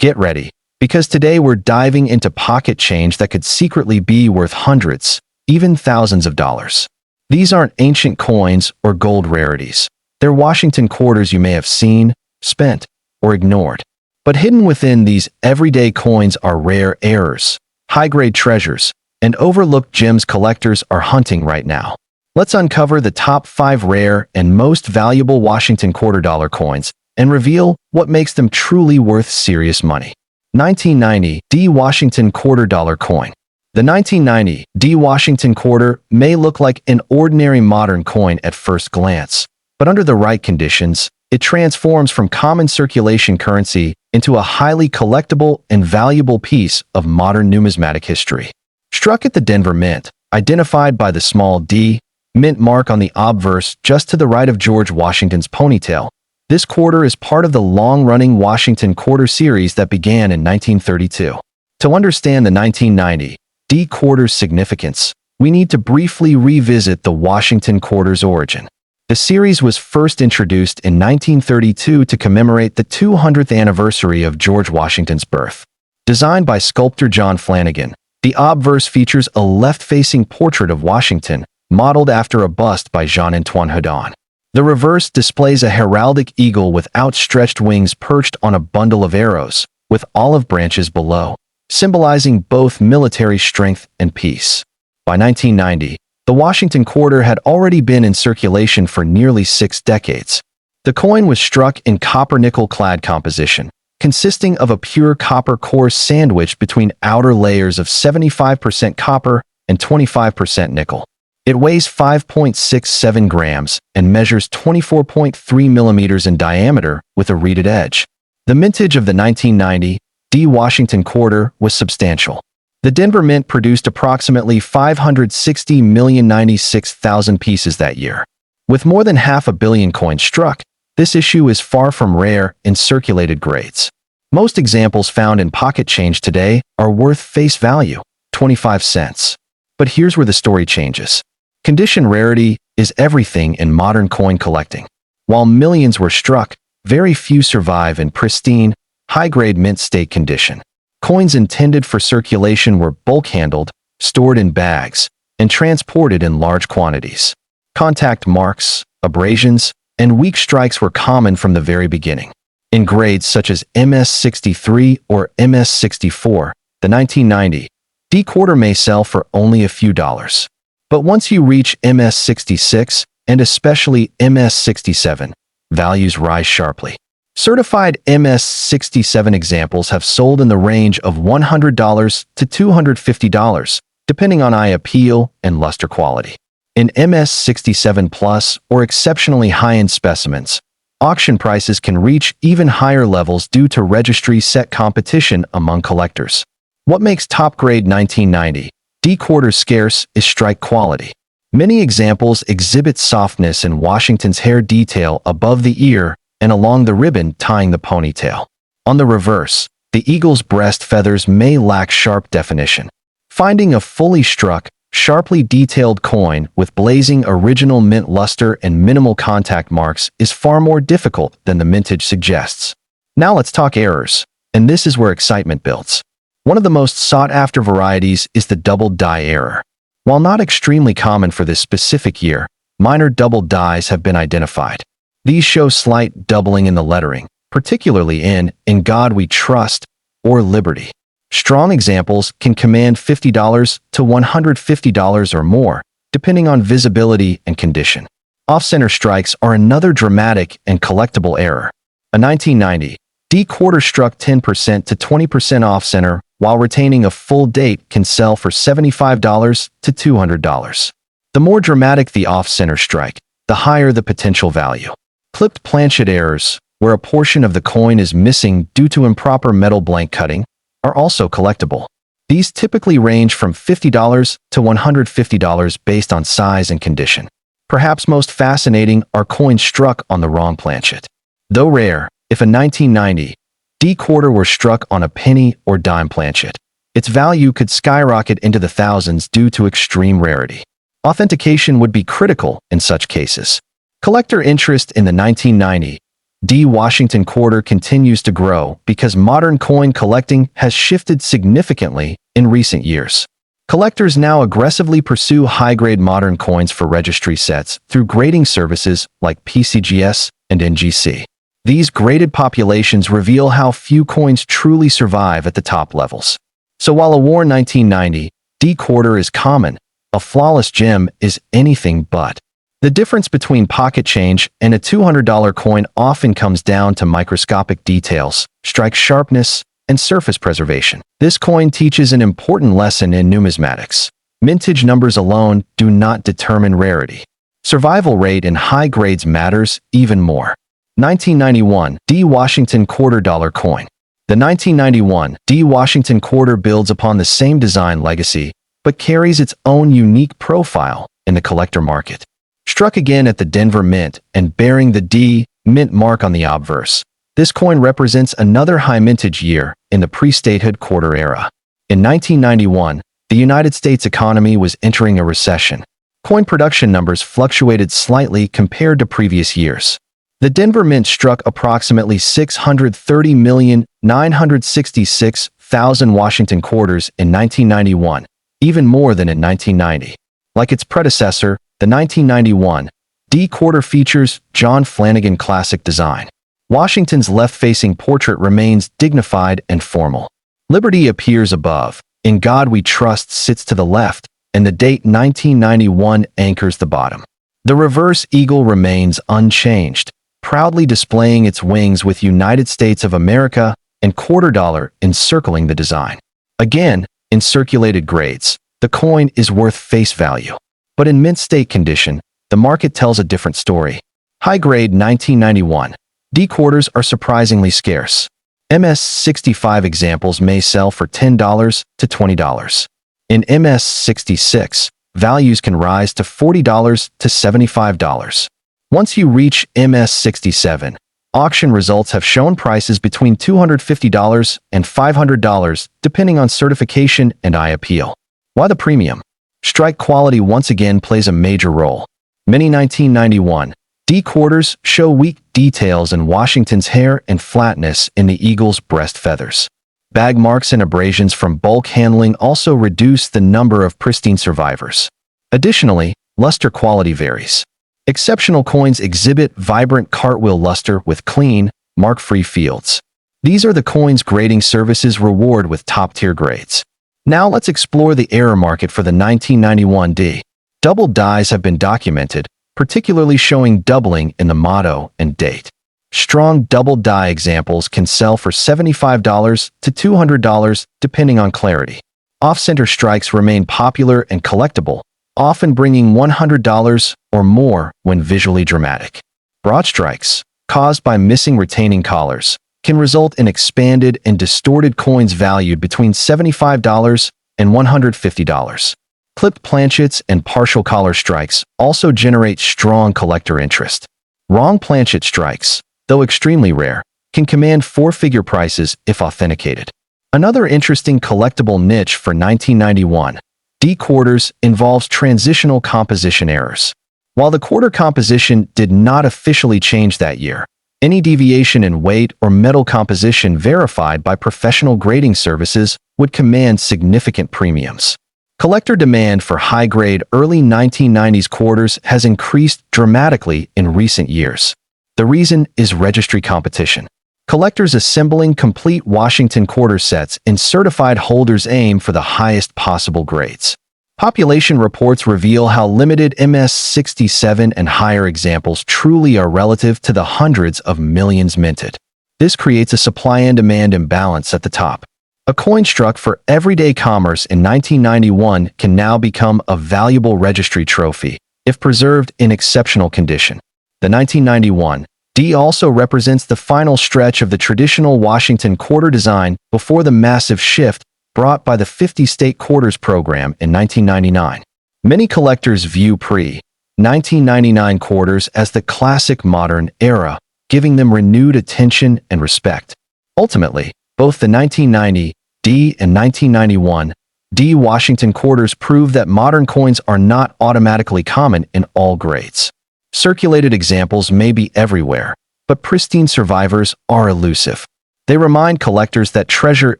Get ready, because today we're diving into pocket change that could secretly be worth hundreds, even thousands of dollars. These aren't ancient coins or gold rarities. They're Washington quarters you may have seen, spent, or ignored. But hidden within these everyday coins are rare errors, high-grade treasures, and overlooked gems collectors are hunting right now. Let's uncover the top 5 rare and most valuable Washington quarter-dollar coins and reveal what makes them truly worth serious money. 1990 D Washington quarter-dollar coin. The 1990 D Washington quarter may look like an ordinary modern coin at first glance, but under the right conditions, it transforms from common circulation currency into a highly collectible and valuable piece of modern numismatic history. Struck at the Denver Mint, identified by the small d mint mark on the obverse just to the right of George Washington's ponytail, this quarter is part of the long-running Washington quarter series that began in 1932. To understand the 1990 D quarter's significance, we need to briefly revisit the Washington quarter's origin. The series was first introduced in 1932 to commemorate the 200th anniversary of George Washington's birth. Designed by sculptor John Flanagan, the obverse features a left-facing portrait of Washington, modeled after a bust by Jean-Antoine Houdon. The reverse displays a heraldic eagle with outstretched wings perched on a bundle of arrows, with olive branches below, symbolizing both military strength and peace. By 1990, the Washington quarter had already been in circulation for nearly 6 decades. The coin was struck in copper-nickel clad composition, consisting of a pure copper core sandwiched between outer layers of 75% copper and 25% nickel. It weighs 5.67 grams and measures 24.3 millimeters in diameter with a reeded edge. The mintage of the 1990 D Washington quarter was substantial. The Denver Mint produced approximately 560,096,000 pieces that year. With more than 500 million coins struck, this issue is far from rare in circulated grades. Most examples found in pocket change today are worth face value, 25 cents. But here's where the story changes. Condition rarity is everything in modern coin collecting. While millions were struck, very few survive in pristine, high-grade mint state condition. Coins intended for circulation were bulk-handled, stored in bags, and transported in large quantities. Contact marks, abrasions, and weak strikes were common from the very beginning. In grades such as MS-63 or MS-64, the 1990 D quarter may sell for only a few dollars. But once you reach MS-66, and especially MS-67, values rise sharply. Certified MS-67 examples have sold in the range of $100 to $250, depending on eye appeal and luster quality. In MS-67 Plus or exceptionally high-end specimens, auction prices can reach even higher levels due to registry-set competition among collectors. What makes top-grade 1990 D quarters scarce is strike quality. Many examples exhibit softness in Washington's hair detail above the ear and along the ribbon tying the ponytail. On the reverse, the eagle's breast feathers may lack sharp definition. Finding a fully struck, sharply detailed coin with blazing original mint luster and minimal contact marks is far more difficult than the mintage suggests. Now let's talk errors, and this is where excitement builds. One of the most sought-after varieties is the double die error. While not extremely common for this specific year, minor double dies have been identified. These show slight doubling in the lettering, particularly in God We Trust or Liberty. Strong examples can command $50 to $150 or more, depending on visibility and condition. Off-center strikes are another dramatic and collectible error. A 1990 D quarter struck 10% to 20% off-center while retaining a full date can sell for $75 to $200. The more dramatic the off-center strike, the higher the potential value. Clipped planchet errors, where a portion of the coin is missing due to improper metal blank cutting, are also collectible. These typically range from $50 to $150 based on size and condition. Perhaps most fascinating are coins struck on the wrong planchet. Though rare, if a 1990 D quarter were struck on a penny or dime planchet, its value could skyrocket into the thousands due to extreme rarity. Authentication would be critical in such cases. Collector interest in the 1990 D Washington quarter continues to grow because modern coin collecting has shifted significantly in recent years. Collectors now aggressively pursue high-grade modern coins for registry sets through grading services like PCGS and NGC. These graded populations reveal how few coins truly survive at the top levels. So while a worn 1990 D quarter is common, a flawless gem is anything but. The difference between pocket change and a $200 coin often comes down to microscopic details, strike sharpness, and surface preservation. This coin teaches an important lesson in numismatics. Mintage numbers alone do not determine rarity. Survival rate in high grades matters even more. 1991 D Washington quarter dollar coin. The 1991 D Washington quarter builds upon the same design legacy, but carries its own unique profile in the collector market. Struck again at the Denver Mint and bearing the D Mint mark on the obverse, this coin represents another high mintage year in the pre-statehood quarter era. In 1991, the United States economy was entering a recession. Coin production numbers fluctuated slightly compared to previous years. The Denver Mint struck approximately 630,966,000 Washington quarters in 1991, even more than in 1990. Like its predecessor, the 1991 D quarter features John Flanagan classic design. Washington's left-facing portrait remains dignified and formal. Liberty appears above, In God We Trust sits to the left, and the date 1991 anchors the bottom. The reverse eagle remains unchanged, proudly displaying its wings with United States of America and quarter dollar encircling the design. Again, in circulated grades, the coin is worth face value. But in mint state condition, the market tells a different story. High-grade 1991 D quarters are surprisingly scarce. MS-65 examples may sell for $10 to $20. In MS-66, values can rise to $40 to $75. Once you reach MS-67, auction results have shown prices between $250 and $500 depending on certification and eye appeal. Why the premium? Strike quality once again plays a major role. Many 1991 D quarters show weak details in Washington's hair and flatness in the eagle's breast feathers. Bag marks and abrasions from bulk handling also reduce the number of pristine survivors. Additionally, luster quality varies. Exceptional coins exhibit vibrant cartwheel luster with clean, mark-free fields. These are the coins grading services reward with top-tier grades. Now let's explore the error market for the 1991 D. Double dies have been documented, particularly showing doubling in the motto and date. Strong double die examples can sell for $75 to $200 depending on clarity. Off-center strikes remain popular and collectible, often bringing $100 or more when visually dramatic. Broad strikes, caused by missing retaining collars, can result in expanded and distorted coins valued between $75 and $150. Clipped planchets and partial collar strikes also generate strong collector interest. Wrong planchet strikes, though extremely rare, can command four-figure prices if authenticated. Another interesting collectible niche for 1991 D quarters involves transitional composition errors. While the quarter composition did not officially change that year, any deviation in weight or metal composition verified by professional grading services would command significant premiums. Collector demand for high-grade early 1990s quarters has increased dramatically in recent years. The reason is registry competition. Collectors assembling complete Washington quarter sets in certified holders aim for the highest possible grades. Population reports reveal how limited MS-67 and higher examples truly are relative to the hundreds of millions minted. This creates a supply and demand imbalance at the top. A coin struck for everyday commerce in 1991 can now become a valuable registry trophy, if preserved in exceptional condition. The 1991 D also represents the final stretch of the traditional Washington quarter design before the massive shift brought by the 50-state quarters program in 1999. Many collectors view pre-1999 quarters as the classic modern era, giving them renewed attention and respect. Ultimately, both the 1990 D and 1991 D Washington quarters prove that modern coins are not automatically common in all grades. Circulated examples may be everywhere, but pristine survivors are elusive. They remind collectors that treasure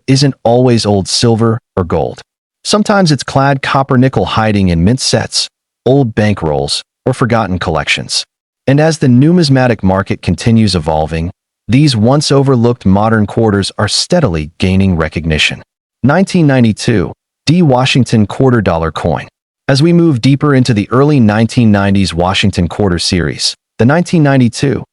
isn't always old silver or gold. Sometimes it's clad copper-nickel hiding in mint sets, old bankrolls, or forgotten collections. And as the numismatic market continues evolving, these once overlooked modern quarters are steadily gaining recognition. 1992, D. Washington Quarter Dollar Coin. As we move deeper into the early 1990s Washington Quarter series, the 1992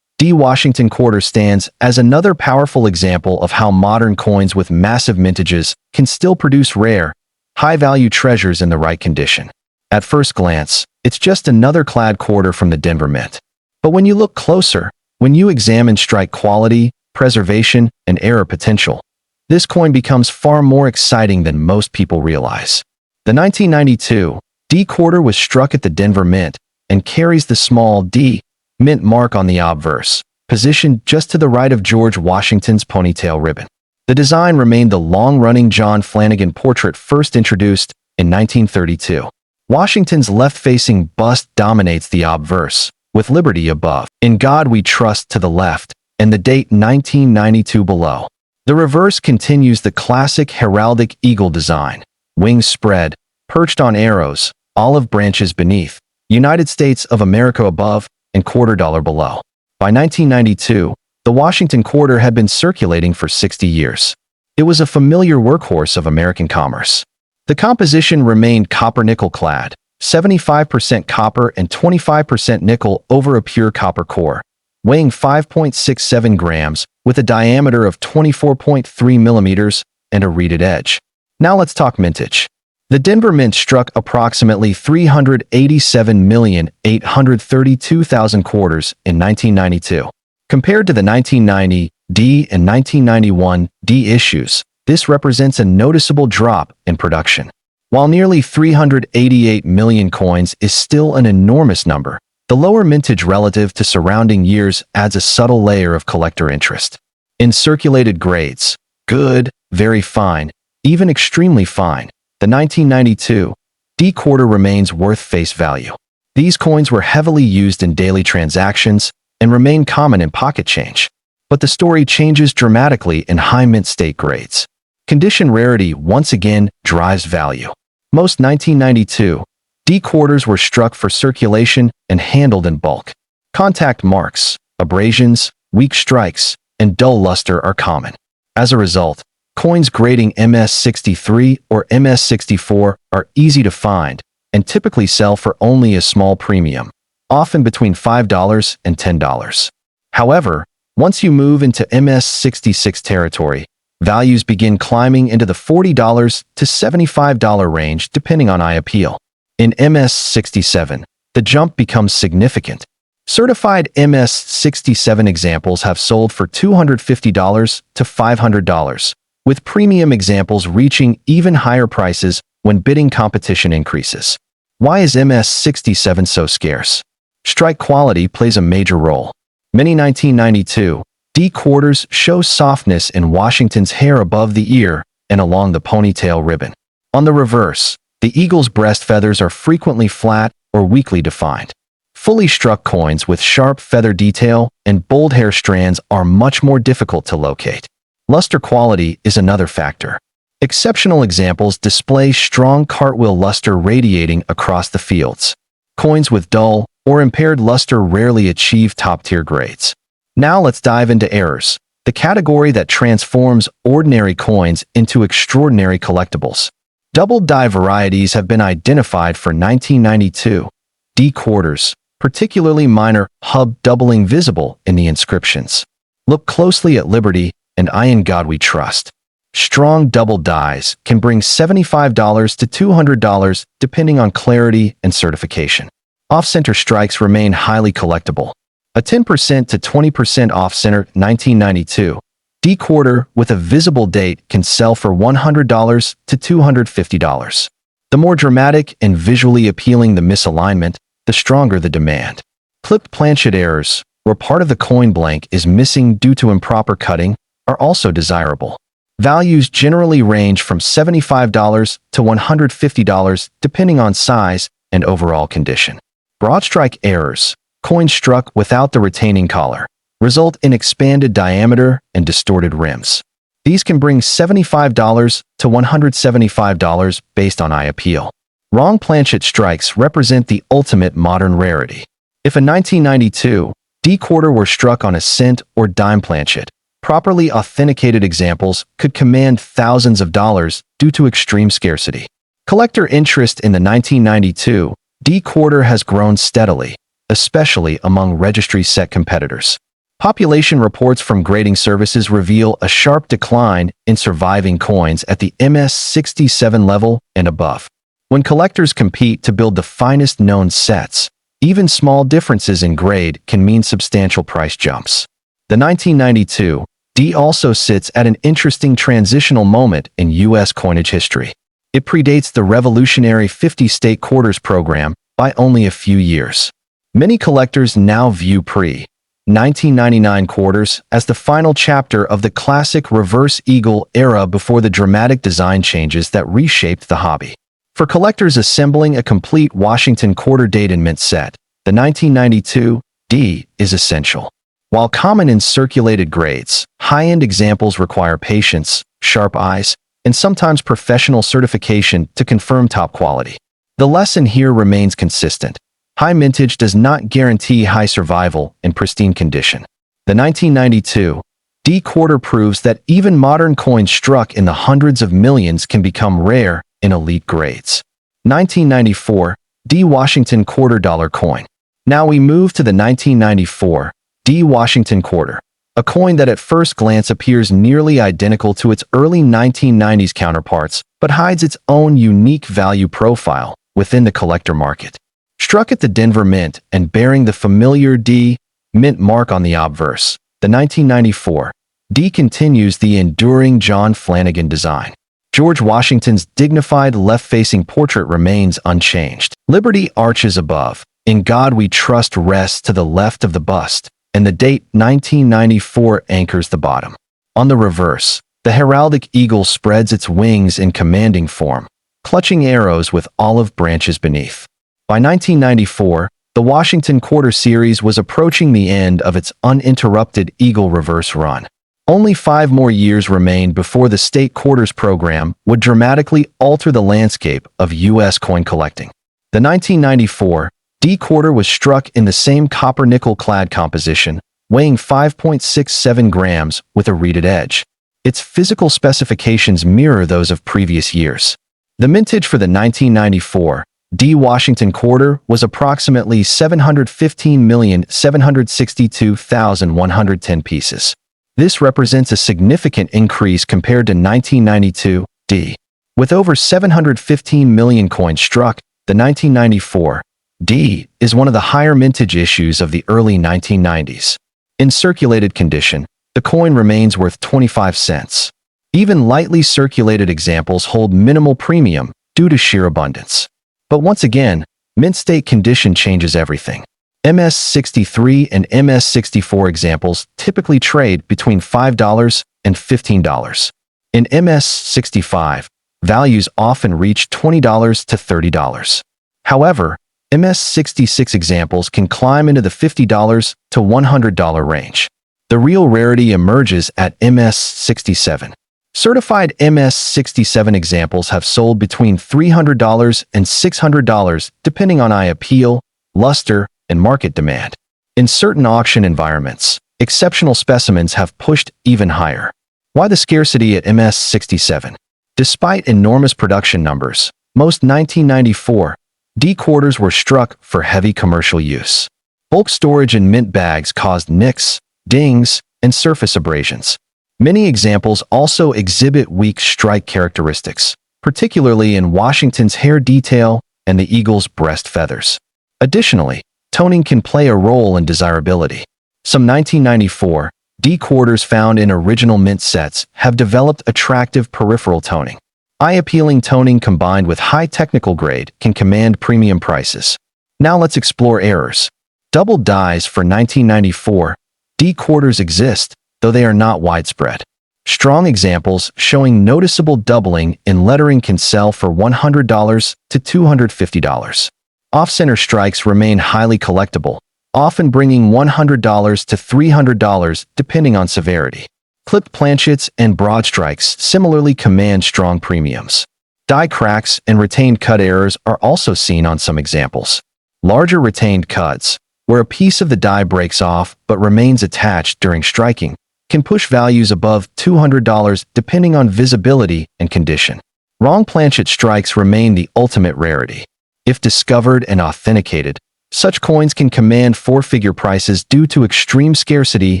D. Washington Quarter stands as another powerful example of how modern coins with massive mintages can still produce rare, high-value treasures in the right condition. At first glance, it's just another clad quarter from the Denver Mint. But when you look closer, when you examine strike quality, preservation, and error potential, this coin becomes far more exciting than most people realize. The 1992 D quarter was struck at the Denver Mint and carries the small D mint mark on the obverse, positioned just to the right of George Washington's ponytail ribbon. The design remained the long-running John Flanagan portrait first introduced in 1932. Washington's left-facing bust dominates the obverse, with Liberty above, "In God We Trust" to the left, and the date 1992 below. The reverse continues the classic heraldic eagle design, wings spread, perched on arrows, olive branches beneath, United States of America above, and quarter dollar below. By 1992, the Washington quarter had been circulating for 60 years. It was a familiar workhorse of American commerce. The composition remained copper-nickel clad, 75% copper and 25% nickel over a pure copper core, weighing 5.67 grams with a diameter of 24.3 millimeters and a reeded edge. Now let's talk mintage. The Denver Mint struck approximately 387,832,000 quarters in 1992. Compared to the 1990 D and 1991 D issues, this represents a noticeable drop in production. While nearly 388 million coins is still an enormous number, the lower mintage relative to surrounding years adds a subtle layer of collector interest. In circulated grades, good, very fine, even extremely fine, the 1992 D quarter remains worth face value. These coins were heavily used in daily transactions and remain common in pocket change. But the story changes dramatically in high mint state grades. Condition rarity once again drives value. Most 1992 D quarters were struck for circulation and handled in bulk. Contact marks, abrasions, weak strikes, and dull luster are common. As a result, coins grading MS63 or MS64 are easy to find and typically sell for only a small premium, often between $5 and $10. However, once you move into MS66 territory, values begin climbing into the $40 to $75 range depending on eye appeal. In MS67, the jump becomes significant. Certified MS67 examples have sold for $250 to $500, with premium examples reaching even higher prices when bidding competition increases. Why is MS67 so scarce? Strike quality plays a major role. Many 1992 D quarters show softness in Washington's hair above the ear and along the ponytail ribbon. On the reverse, the eagle's breast feathers are frequently flat or weakly defined. Fully struck coins with sharp feather detail and bold hair strands are much more difficult to locate. Luster quality is another factor. Exceptional examples display strong cartwheel luster radiating across the fields. Coins with dull or impaired luster rarely achieve top-tier grades. Now let's dive into errors, the category that transforms ordinary coins into extraordinary collectibles. Double die varieties have been identified for 1992 D quarters, particularly minor hub doubling visible in the inscriptions. Look closely at Liberty and "In God We Trust." Strong double dies can bring $75 to $200 depending on clarity and certification. Off-center strikes remain highly collectible. A 10% to 20% off-center 1992 D quarter with a visible date can sell for $100 to $250. The more dramatic and visually appealing the misalignment, the stronger the demand. Clipped planchet errors, where part of the coin blank is missing due to improper cutting, are also desirable. Values generally range from $75 to $150 depending on size and overall condition. Broad strike errors, coins struck without the retaining collar, result in expanded diameter and distorted rims. These can bring $75 to $175 based on eye appeal. Wrong planchet strikes represent the ultimate modern rarity. If a 1992 D quarter were struck on a cent or dime planchet, properly authenticated examples could command thousands of dollars due to extreme scarcity. Collector interest in the 1992 D quarter has grown steadily, especially among registry set competitors. Population reports from grading services reveal a sharp decline in surviving coins at the MS67 level and above. When collectors compete to build the finest known sets, even small differences in grade can mean substantial price jumps. The 1992 D also sits at an interesting transitional moment in U.S. coinage history. It predates the revolutionary 50-state quarters program by only a few years. Many collectors now view pre-1999 quarters as the final chapter of the classic reverse eagle era before the dramatic design changes that reshaped the hobby. For collectors assembling a complete Washington quarter date and mint set, the 1992 D is essential. While common in circulated grades, high-end examples require patience, sharp eyes, and sometimes professional certification to confirm top quality. The lesson here remains consistent. High mintage does not guarantee high survival in pristine condition. The 1992 D quarter proves that even modern coins struck in the hundreds of millions can become rare in elite grades. 1994 D Washington quarter dollar coin. Now we move to the 1994 D Washington quarter, a coin that at first glance appears nearly identical to its early 1990s counterparts, but hides its own unique value profile within the collector market. Struck at the Denver Mint and bearing the familiar D Mint mark on the obverse, the 1994 D continues the enduring John Flanagan design. George Washington's dignified left-facing portrait remains unchanged. Liberty arches above. In God We Trust rests to the left of the bust, and the date 1994 anchors the bottom. On the reverse, the heraldic eagle spreads its wings in commanding form, clutching arrows with olive branches beneath. By 1994, the Washington Quarter Series was approaching the end of its uninterrupted eagle reverse run. Only 5 more years remained before the state quarters program would dramatically alter the landscape of U.S. coin collecting. The 1994 D quarter was struck in the same copper-nickel clad composition, weighing 5.67 grams with a reeded edge. Its physical specifications mirror those of previous years. The mintage for the 1994 D Washington quarter was approximately 715,762,110 pieces. This represents a significant increase compared to 1992 D. With over 715 million coins struck, the 1994 D is one of the higher mintage issues of the early 1990s. In circulated condition, the coin remains worth 25 cents. Even lightly circulated examples hold minimal premium due to sheer abundance. But once again, mint state condition changes everything. MS63 and MS64 examples typically trade between $5 and $15. In MS65, values often reach $20 to $30. However, MS66 examples can climb into the $50 to $100 range. The real rarity emerges at MS67. Certified MS67 examples have sold between $300 and $600 depending on eye appeal, luster, and market demand. In certain auction environments, exceptional specimens have pushed even higher. Why the scarcity at MS67? Despite enormous production numbers, most 1994 D quarters were struck for heavy commercial use. Bulk storage in mint bags caused nicks, dings, and surface abrasions. Many examples also exhibit weak strike characteristics, particularly in Washington's hair detail and the eagle's breast feathers. Additionally, toning can play a role in desirability. Some 1994 D quarters found in original mint sets have developed attractive peripheral toning. Eye-appealing toning combined with high technical grade can command premium prices. Now let's explore errors. Double dies for 1994 D quarters exist, though they are not widespread. Strong examples showing noticeable doubling in lettering can sell for $100 to $250. Off-center strikes remain highly collectible, often bringing $100 to $300 depending on severity. Clipped planchets and broad strikes similarly command strong premiums. Die cracks and retained cut errors are also seen on some examples. Larger retained cuts, where a piece of the die breaks off but remains attached during striking, can push values above $200 depending on visibility and condition. Wrong planchet strikes remain the ultimate rarity. If discovered and authenticated, such coins can command four-figure prices due to extreme scarcity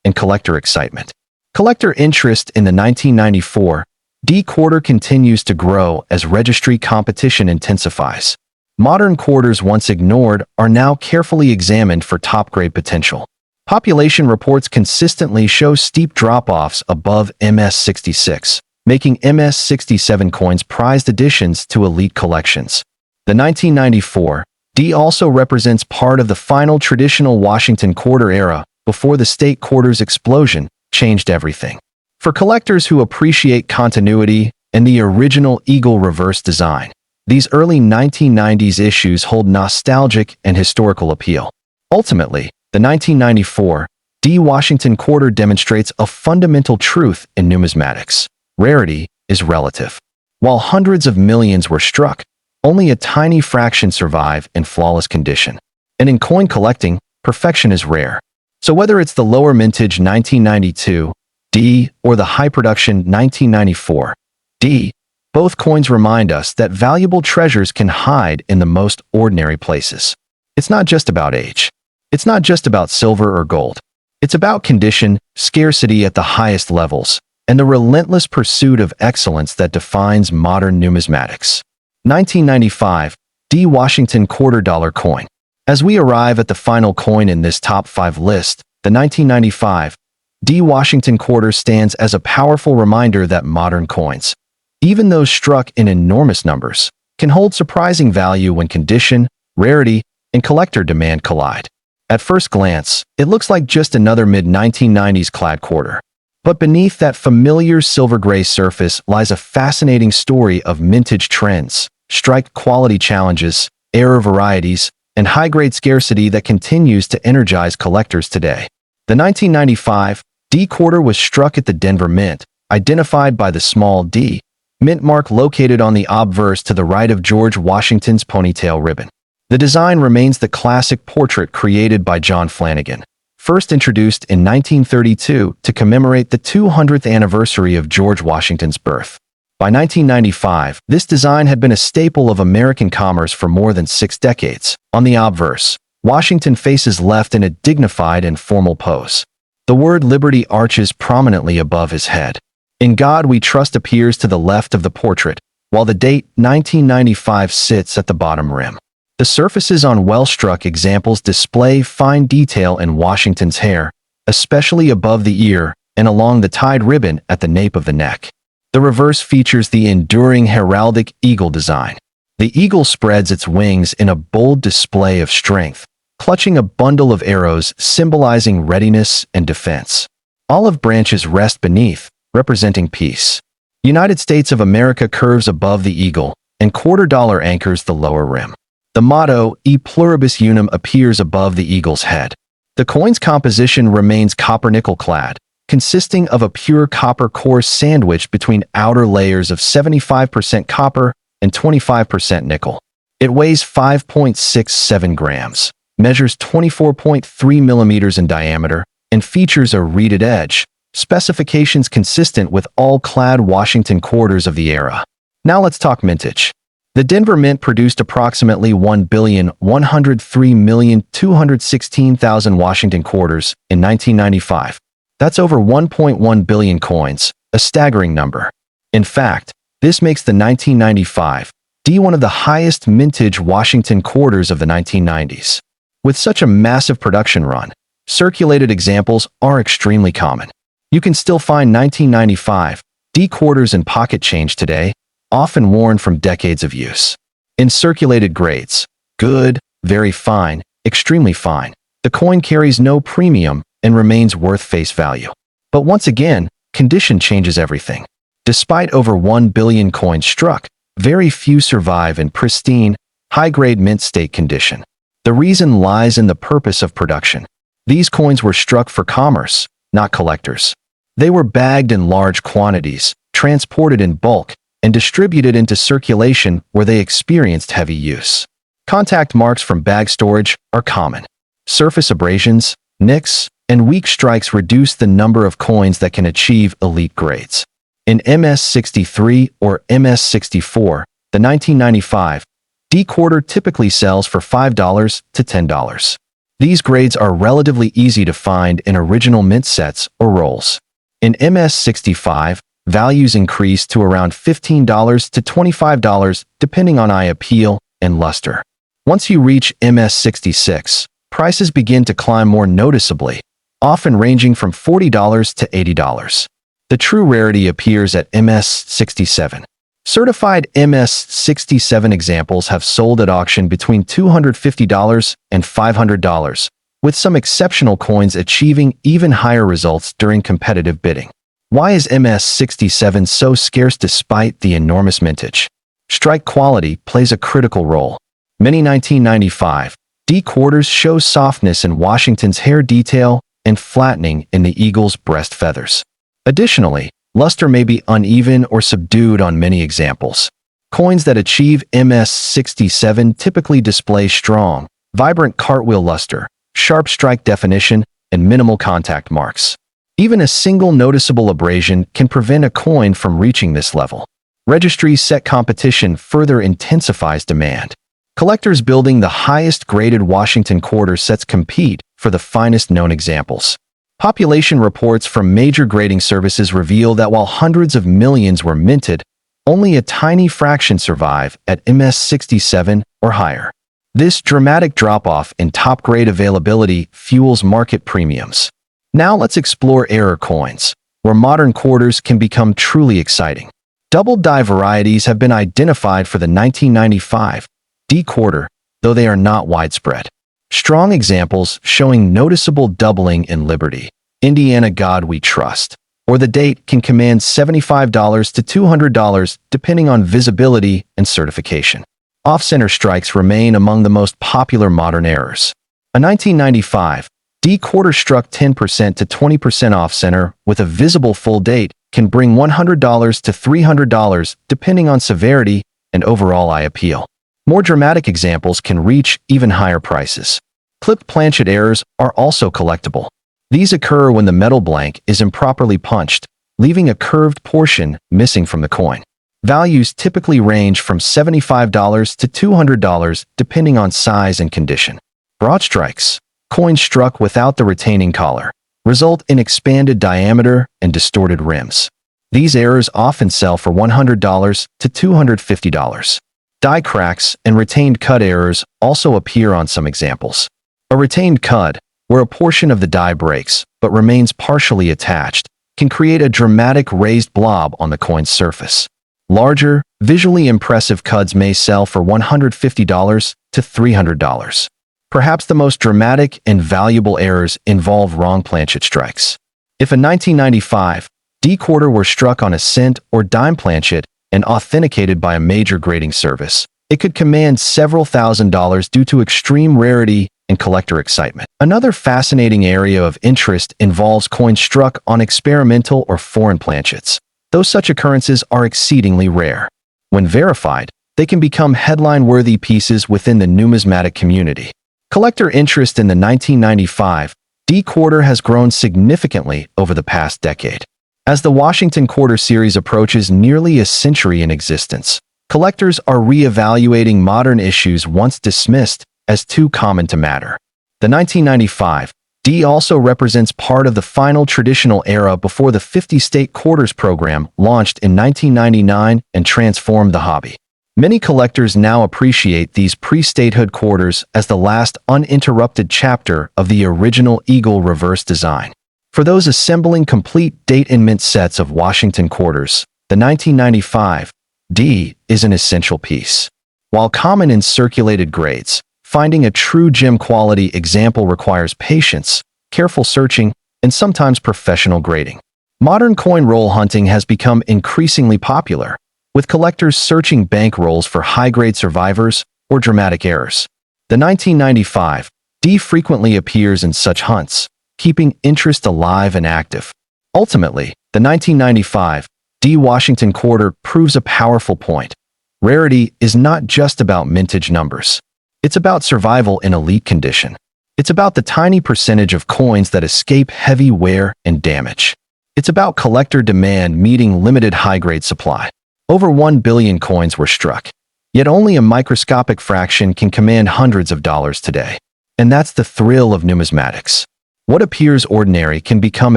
and collector excitement. Collector interest in the 1994 D quarter continues to grow as registry competition intensifies. Modern quarters once ignored are now carefully examined for top-grade potential. Population reports consistently show steep drop-offs above MS66, making MS67 coins prized additions to elite collections. The 1994 D also represents part of the final traditional Washington quarter era before the state quarter's explosion changed everything. For collectors who appreciate continuity and the original Eagle reverse design, these early 1990s issues hold nostalgic and historical appeal. Ultimately, the 1994 D Washington quarter demonstrates a fundamental truth in numismatics. Rarity is relative. While hundreds of millions were struck, only a tiny fraction survive in flawless condition. And in coin collecting, perfection is rare. So whether it's the lower mintage 1992 D or the high production 1994 D, both coins remind us that valuable treasures can hide in the most ordinary places. It's not just about age. It's not just about silver or gold. It's about condition, scarcity at the highest levels, and the relentless pursuit of excellence that defines modern numismatics. 1995 D Washington quarter dollar coin. As we arrive at the final coin in this top 5 list, the 1995 D Washington quarter stands as a powerful reminder that modern coins, even those struck in enormous numbers, can hold surprising value when condition, rarity, and collector demand collide. At first glance, it looks like just another mid-1990s clad quarter. But beneath that familiar silver-gray surface lies a fascinating story of mintage trends, strike quality challenges, error varieties, and high-grade scarcity that continues to energize collectors today. The 1995 D quarter was struck at the Denver Mint, identified by the small d mint mark located on the obverse to the right of George Washington's ponytail ribbon. The design remains the classic portrait created by John Flanagan, first introduced in 1932 to commemorate the 200th anniversary of George Washington's birth. By 1995, this design had been a staple of American commerce for more than 6 decades. On the obverse, Washington faces left in a dignified and formal pose. The word liberty arches prominently above his head. In God We Trust appears to the left of the portrait, while the date 1995 sits at the bottom rim. The surfaces on well-struck examples display fine detail in Washington's hair, especially above the ear and along the tied ribbon at the nape of the neck. The reverse features the enduring heraldic eagle design. The eagle spreads its wings in a bold display of strength, clutching a bundle of arrows symbolizing readiness and defense. Olive branches rest beneath, representing peace. United States of America curves above the eagle, and quarter dollar anchors the lower rim. The motto, E pluribus unum, appears above the eagle's head. The coin's composition remains copper-nickel clad, consisting of a pure copper core sandwiched between outer layers of 75% copper and 25% nickel. It weighs 5.67 grams, measures 24.3 millimeters in diameter, and features a reeded edge, specifications consistent with all clad Washington quarters of the era. Now let's talk mintage. The Denver Mint produced approximately 1,103,216,000 Washington quarters in 1995. That's over 1.1 billion coins, a staggering number. In fact, this makes the 1995 D one of the highest mintage Washington quarters of the 1990s. With such a massive production run, circulated examples are extremely common. You can still find 1995 D quarters in pocket change today, often worn from decades of use. In circulated grades, good, very fine, extremely fine, the coin carries no premium and remains worth face value. But once again, condition changes everything. Despite over 1 billion coins struck, very few survive in pristine, high-grade mint state condition. The reason lies in the purpose of production. These coins were struck for commerce, not collectors. They were bagged in large quantities, transported in bulk, and distributed into circulation where they experienced heavy use. Contact marks from bag storage are common. Surface abrasions, nicks, and weak strikes reduce the number of coins that can achieve elite grades. In MS63 or MS64, the 1995 D quarter typically sells for $5 to $10. These grades are relatively easy to find in original mint sets or rolls. In MS65, values increase to around $15 to $25 depending on eye appeal and luster. Once you reach MS66, prices begin to climb more noticeably, often ranging from $40 to $80. The true rarity appears at MS67. Certified MS67 examples have sold at auction between $250 and $500, with some exceptional coins achieving even higher results during competitive bidding. Why is MS67 so scarce despite the enormous mintage? Strike quality plays a critical role. Many 1995 D quarters show softness in Washington's hair detail and flattening in the eagle's breast feathers. Additionally, luster may be uneven or subdued on many examples. Coins that achieve MS67 typically display strong, vibrant cartwheel luster, sharp strike definition, and minimal contact marks. Even a single noticeable abrasion can prevent a coin from reaching this level. Registry set competition further intensifies demand. Collectors building the highest graded Washington quarter sets compete for the finest known examples. Population reports from major grading services reveal that while hundreds of millions were minted, only a tiny fraction survive at MS67 or higher. This dramatic drop-off in top-grade availability fuels market premiums. Now let's explore error coins, where modern quarters can become truly exciting. Double die varieties have been identified for the 1995 D quarter, though they are not widespread. Strong examples showing noticeable doubling in Liberty, Indiana God We Trust, or the date can command $75 to $200 depending on visibility and certification. Off-center strikes remain among the most popular modern errors. A 1995 D quarter struck 10% to 20% off-center with a visible full date can bring $100 to $300 depending on severity and overall eye appeal. More dramatic examples can reach even higher prices. Clipped planchet errors are also collectible. These occur when the metal blank is improperly punched, leaving a curved portion missing from the coin. Values typically range from $75 to $200 depending on size and condition. Broad strikes, coins struck without the retaining collar, result in expanded diameter and distorted rims. These errors often sell for $100 to $250. Die cracks and retained cut errors also appear on some examples. A retained cut, where a portion of the die breaks but remains partially attached, can create a dramatic raised blob on the coin's surface. Larger, visually impressive cuts may sell for $150 to $300. Perhaps the most dramatic and valuable errors involve wrong planchet strikes. If a 1995 D quarter were struck on a cent or dime planchet and authenticated by a major grading service, it could command several $1,000s due to extreme rarity and collector excitement. Another fascinating area of interest involves coins struck on experimental or foreign planchets, though such occurrences are exceedingly rare. When verified, they can become headline-worthy pieces within the numismatic community. Collector interest in the 1995 D quarter has grown significantly over the past decade. As the Washington Quarter Series approaches nearly a century in existence, collectors are re-evaluating modern issues once dismissed as too common to matter. The 1995 D also represents part of the final traditional era before the 50-state quarters program launched in 1999 and transformed the hobby. Many collectors now appreciate these pre-statehood quarters as the last uninterrupted chapter of the original Eagle reverse design. For those assembling complete date and mint sets of Washington quarters, the 1995 D is an essential piece. While common in circulated grades, finding a true gem quality example requires patience, careful searching, and sometimes professional grading. Modern coin roll hunting has become increasingly popular, with collectors searching bank rolls for high-grade survivors or dramatic errors. The 1995 D frequently appears in such hunts, keeping interest alive and active. Ultimately, the 1995 D Washington quarter proves a powerful point. Rarity is not just about mintage numbers. It's about survival in elite condition. It's about the tiny percentage of coins that escape heavy wear and damage. It's about collector demand meeting limited high-grade supply. Over 1 billion coins were struck. Yet only a microscopic fraction can command hundreds of dollars today. And that's the thrill of numismatics. What appears ordinary can become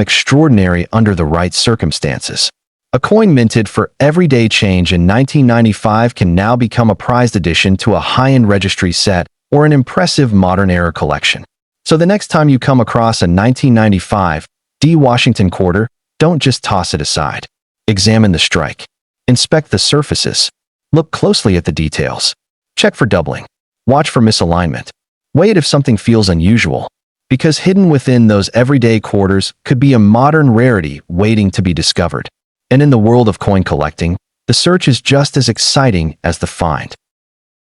extraordinary under the right circumstances. A coin minted for everyday change in 1995 can now become a prized addition to a high-end registry set or an impressive modern-era collection. So the next time you come across a 1995 D Washington quarter, don't just toss it aside. Examine the strike. Inspect the surfaces. Look closely at the details. Check for doubling. Watch for misalignment. Wait if something feels unusual, because hidden within those everyday quarters could be a modern rarity waiting to be discovered. And in the world of coin collecting, the search is just as exciting as the find.